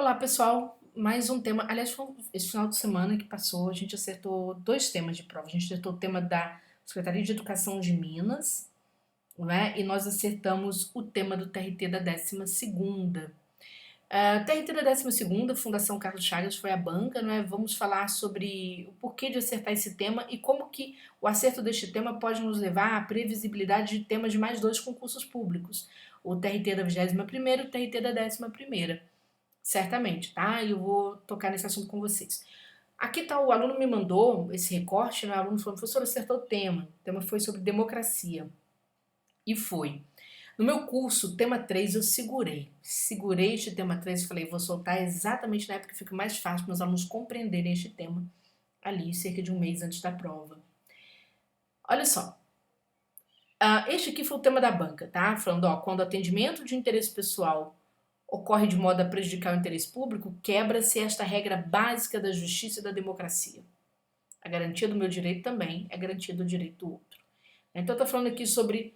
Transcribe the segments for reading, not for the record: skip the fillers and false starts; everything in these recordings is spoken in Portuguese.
Olá, pessoal. Mais um tema. Aliás, foi esse final de semana que passou, a gente acertou dois temas de prova. A gente acertou o tema da Secretaria de Educação de Minas, né? E nós acertamos o tema do TRT da 12ª. TRT da 12ª, Fundação Carlos Chagas, foi a banca, né? Vamos falar sobre o porquê de acertar esse tema e como que o acerto deste tema pode nos levar à previsibilidade de temas de mais dois concursos públicos. O TRT da 21ª e o TRT da 11ª. Certamente, tá? E eu vou tocar nesse assunto com vocês. Aqui tá, o aluno me mandou esse recorte, né? O aluno falou, professor, acertou o tema. O tema foi sobre democracia. E foi. No meu curso, tema 3 eu segurei. Segurei este tema 3 e falei, vou soltar exatamente na época que fica mais fácil para os alunos compreenderem este tema, ali, cerca de um mês antes da prova. Olha só. Este aqui foi o tema da banca, tá? Falando, ó, quando o atendimento de interesse pessoal ocorre de modo a prejudicar o interesse público, quebra-se esta regra básica da justiça e da democracia. A garantia do meu direito também é a garantia do direito do outro. Então, eu estou falando aqui sobre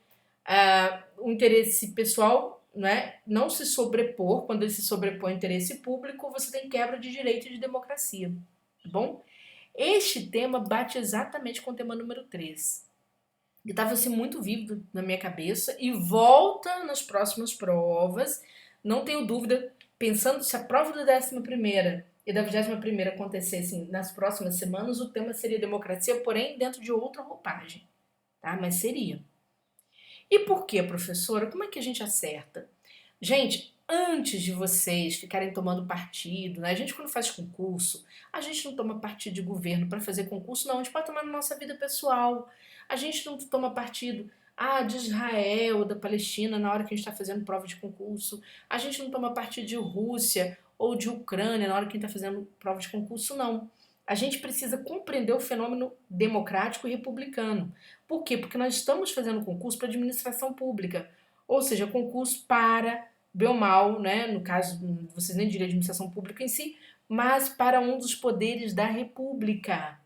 o interesse pessoal, né? Não se sobrepor. Quando ele se sobrepõe ao interesse público, você tem quebra de direito e de democracia. Tá bom? Este tema bate exatamente com o tema número 3, que estava assim, muito vivo na minha cabeça e volta nas próximas provas. Não tenho dúvida, pensando se a prova da 11ª e da 21ª acontecessem nas próximas semanas, o tema seria democracia, porém dentro de outra roupagem, tá? Mas seria. E por que, professora? Como é que a gente acerta? Gente, antes de vocês ficarem tomando partido, né? A gente quando faz concurso, a gente não toma partido de governo para fazer concurso, não. A gente pode tomar na nossa vida pessoal. A gente não toma partido de Israel, da Palestina, na hora que a gente está fazendo prova de concurso. A gente não toma partido de Rússia ou de Ucrânia na hora que a gente está fazendo prova de concurso, não. A gente precisa compreender o fenômeno democrático e republicano. Por quê? Porque nós estamos fazendo concurso para administração pública, ou seja, concurso para, bem ou mal, né? No caso, vocês nem diriam administração pública em si, mas para um dos poderes da República.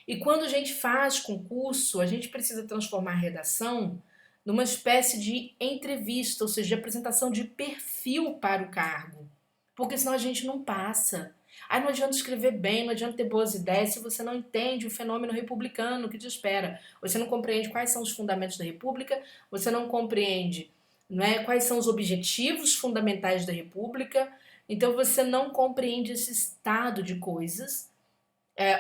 E quando a gente faz concurso, a gente precisa transformar a redação numa espécie de entrevista, ou seja, de apresentação de perfil para o cargo. Porque senão a gente não passa. Aí não adianta escrever bem, não adianta ter boas ideias se você não entende o fenômeno republicano que te espera. Você não compreende quais são os fundamentos da República, você não compreende, não é, quais são os objetivos fundamentais da República, então você não compreende esse estado de coisas,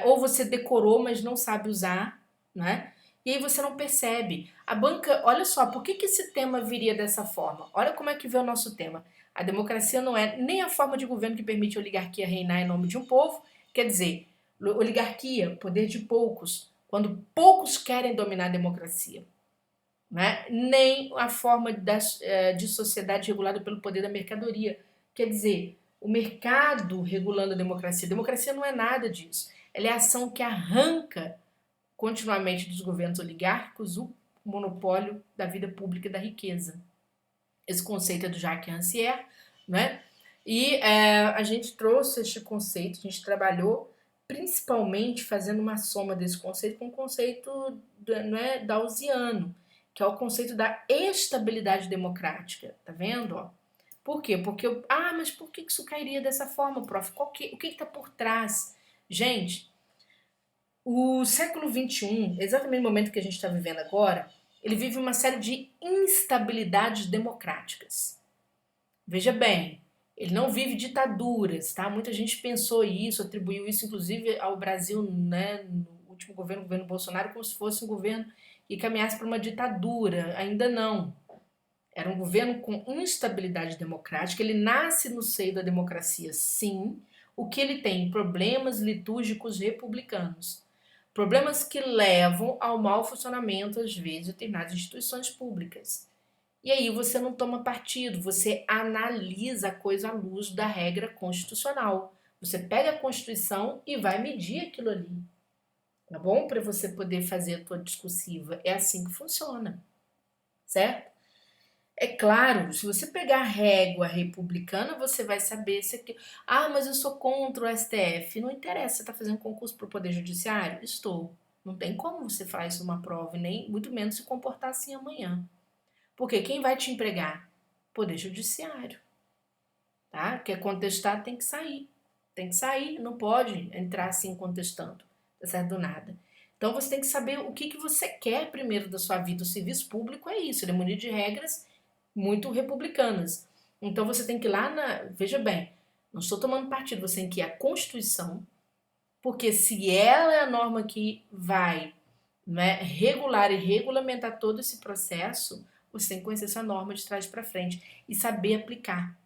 ou você decorou, mas não sabe usar, né? E aí você não percebe. A banca, olha só, por que esse tema viria dessa forma? Olha como é que vê o nosso tema. A democracia não é nem a forma de governo que permite a oligarquia reinar em nome de um povo, quer dizer, oligarquia, poder de poucos, quando poucos querem dominar a democracia. Né? Nem a forma de sociedade regulada pelo poder da mercadoria. Quer dizer, o mercado regulando a democracia. A democracia não é nada disso. Ela é a ação que arranca continuamente dos governos oligárquicos o monopólio da vida pública e da riqueza. Esse conceito é do Jacques Rancière, né? E a gente trouxe este conceito, a gente trabalhou principalmente fazendo uma soma desse conceito com o conceito dawsiano, que é o conceito da estabilidade democrática, tá vendo? Ó? Por quê? Porque, mas por que isso cairia dessa forma, prof? O que está por trás? Gente, o século XXI, exatamente no momento que a gente está vivendo agora, ele vive uma série de instabilidades democráticas. Veja bem, ele não vive ditaduras, tá? Muita gente pensou isso, atribuiu isso inclusive ao Brasil, né, no último governo, o governo Bolsonaro, como se fosse um governo que caminhasse para uma ditadura. Ainda não. Era um governo com instabilidade democrática, ele nasce no seio da democracia, sim. O que ele tem? Problemas litúrgicos republicanos. Problemas que levam ao mau funcionamento, às vezes, de determinadas instituições públicas. E aí você não toma partido, você analisa a coisa à luz da regra constitucional. Você pega a Constituição e vai medir aquilo ali, tá bom? Para você poder fazer a tua discursiva. É assim que funciona, certo? É claro, se você pegar a régua republicana, você vai saber se aqui. Mas eu sou contra o STF. Não interessa, você está fazendo concurso para o Poder Judiciário? Estou. Não tem como você fazer isso numa prova, e nem muito menos se comportar assim amanhã. Porque quem vai te empregar? Poder Judiciário. Tá? tá? Quer contestar, tem que sair. Tem que sair, não pode entrar assim contestando, tá certo? Do nada. Então você tem que saber o que você quer primeiro da sua vida. O serviço público é isso, ele é munido de regras muito republicanas. Então você tem que ir lá na. Veja bem, não estou tomando partido, você tem que ir à Constituição, porque se ela é a norma que vai, né, regular e regulamentar todo esse processo, você tem que conhecer essa norma de trás para frente e saber aplicar.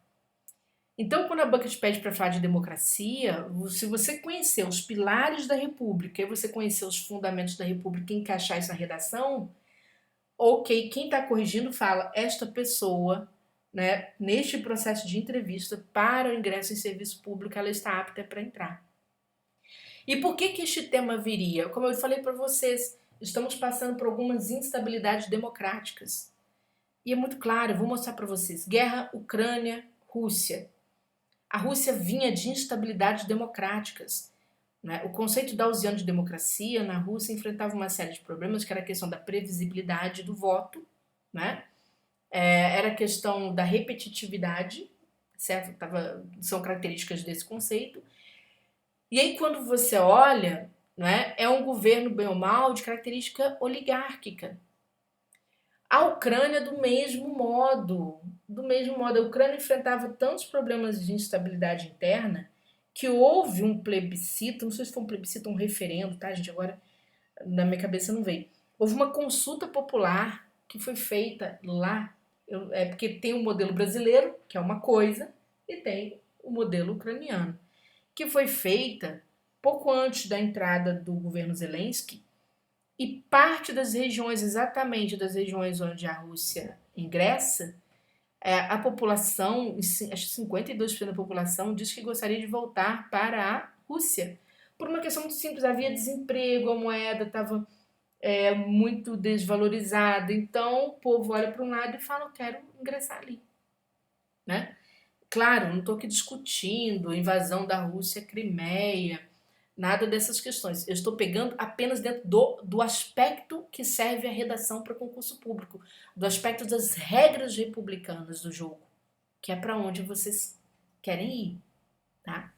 Então, quando a banca te pede para falar de democracia, se você conhecer os pilares da República e você conhecer os fundamentos da República e encaixar isso na redação, ok, quem está corrigindo fala, esta pessoa, né, neste processo de entrevista para o ingresso em serviço público, ela está apta para entrar. E por que este tema viria? Como eu falei para vocês, estamos passando por algumas instabilidades democráticas. E é muito claro, eu vou mostrar para vocês. Guerra Ucrânia-Rússia. A Rússia vinha de instabilidades democráticas. Né? O conceito dausiano de democracia na Rússia enfrentava uma série de problemas, que era a questão da previsibilidade do voto, né? Era a questão da repetitividade, certo? São características desse conceito. E aí, quando você olha, né, é um governo, bem ou mal, de característica oligárquica. A Ucrânia, do mesmo modo. Do mesmo modo, a Ucrânia enfrentava tantos problemas de instabilidade interna que houve um plebiscito, não sei se foi um plebiscito ou um referendo, tá, gente? Agora, na minha cabeça não veio. Houve uma consulta popular que foi feita lá. É porque tem o modelo brasileiro, que é uma coisa, e tem o modelo ucraniano, que foi feita pouco antes da entrada do governo Zelensky, e parte das regiões, exatamente das regiões onde a Rússia ingressa, a população, acho que 52% da população, diz que gostaria de voltar para a Rússia. Por uma questão muito simples, havia desemprego, a moeda estava muito desvalorizada, então o povo olha para um lado e fala, eu quero ingressar ali. Né? Claro, não estou aqui discutindo a invasão da Rússia à Crimeia, nada dessas questões. Eu estou pegando apenas dentro do aspecto que serve a redação para concurso público, do aspecto das regras republicanas do jogo, que é para onde vocês querem ir, tá?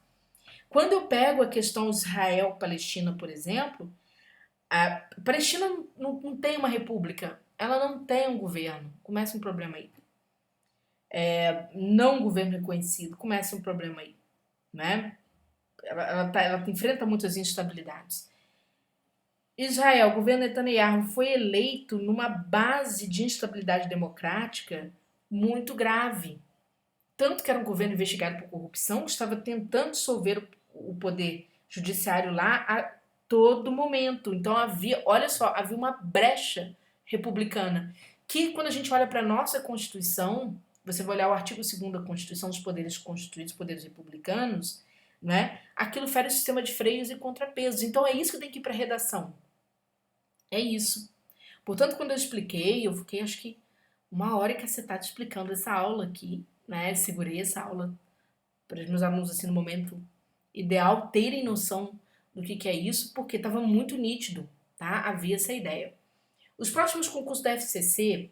Quando eu pego a questão Israel-Palestina, por exemplo, a Palestina não tem uma república, ela não tem um governo. Começa um problema aí. Não um governo reconhecido, começa um problema aí, né? Ela enfrenta muitas instabilidades. Israel, o governo Netanyahu foi eleito numa base de instabilidade democrática muito grave. Tanto que era um governo investigado por corrupção, estava tentando dissolver o poder judiciário lá a todo momento. Então havia, olha só, havia uma brecha republicana. Que quando a gente olha para a nossa Constituição, você vai olhar o artigo 2º da Constituição dos poderes constituídos, poderes republicanos, né? Aquilo fere o sistema de freios e contrapesos. Então é isso que tem que ir para a redação. É isso. Portanto, quando eu expliquei, eu fiquei acho que 1 hora e cacetada explicando essa aula aqui, né? Segurei essa aula para os meus alunos, assim, no momento ideal, terem noção do que é isso, porque estava muito nítido, tá? Havia essa ideia. Os próximos concursos da FCC,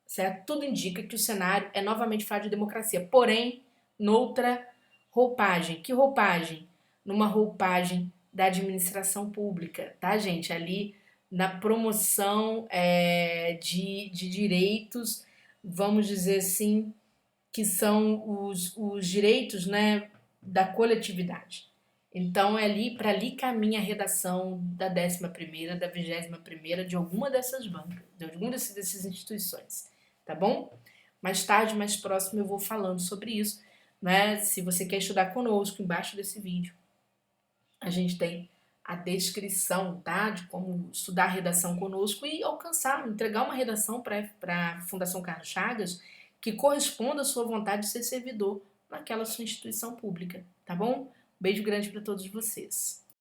certo? Tudo indica que o cenário é novamente falar de democracia, porém, noutra roupagem. Que roupagem? Numa roupagem da administração pública, tá, gente? Ali na promoção de direitos, vamos dizer assim, que são os direitos, né, da coletividade. Então é ali, para ali caminha a redação da 11ª, da 21ª, de alguma dessas bancas, de alguma dessas instituições, tá bom? Mais tarde, mais próximo, eu vou falando sobre isso, né? Se você quer estudar conosco, embaixo desse vídeo, a gente tem a descrição, tá? De como estudar a redação conosco e alcançar, entregar uma redação para a Fundação Carlos Chagas que corresponda à sua vontade de ser servidor naquela sua instituição pública, tá bom? Beijo grande para todos vocês.